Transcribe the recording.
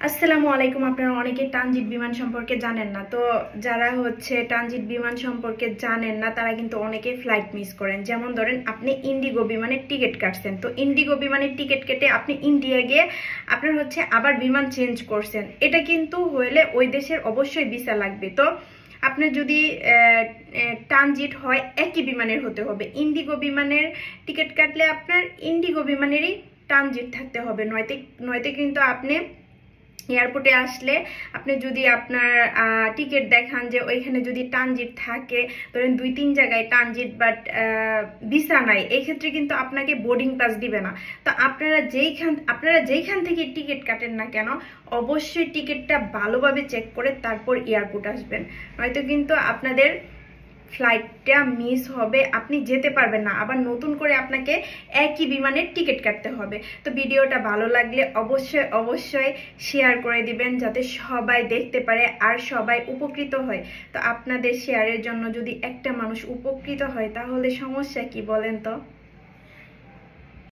আসসালামু আলাইকুম। আপনারা অনেকে ট্রানজিট বিমান সম্পর্কে জানেন না। তো যারা ট্রানজিট বিমান সম্পর্কে জানেন না তারা কিন্তু অনেকে ফ্লাইট মিস করেন। যেমন ধরেন আপনি ইন্ডিগো বিমানের টিকিট কাটছেন, তো ইন্ডিগো বিমানের টিকিট কেটে আপনি ইন্ডিয়া গিয়ে আপনার আবার বিমান চেঞ্জ করছেন। এটা কিন্তু হলে ওই দেশের অবশ্যই ভিসা লাগবে। তো আপনার যদি ট্রানজিট হয় একই বিমানের হতে হবে। ইন্ডিগো বিমানের টিকিট কাটলে আপনার ইন্ডিগো বিমানেরই ট্রানজিট থাকতে হবে, নয়তো কিন্তু আপনি এয়ারপোর্টে আসলে আপনি যদি আপনার টিকিট দেখান যে ওইখানে যদি ট্রানজিট থাকে, ধরেন 2-3 জায়গায় ট্রানজিট বাট ভিসা নাই, এই ক্ষেত্রে কিন্তু আপনাকে বোর্ডিং পাস দিবে না। তো আপনারা যেইখান থেকে টিকিট কাটেন না কেন অবশ্যই টিকিটটা ভালোভাবে চেক করে তারপর এয়ারপোর্ট আসবেন, নয়তো কিন্তু আপনাদের ফ্লাইটটা মিস হবে, আপনি যেতে পারবেন না, আবার নতুন করে আপনাকে একই বিমানের টিকিট কাটতে হবে। তো ভিডিওটা ভালো লাগলে অবশ্যই শেয়ার করে দিবেন যাতে সবাই দেখতে পারে আর সবাই উপকৃত হয়। তো আপনাদের শেয়ারের জন্য যদি একটা মানুষ উপকৃত হয় তাহলে সমস্যা কি বলেন তো?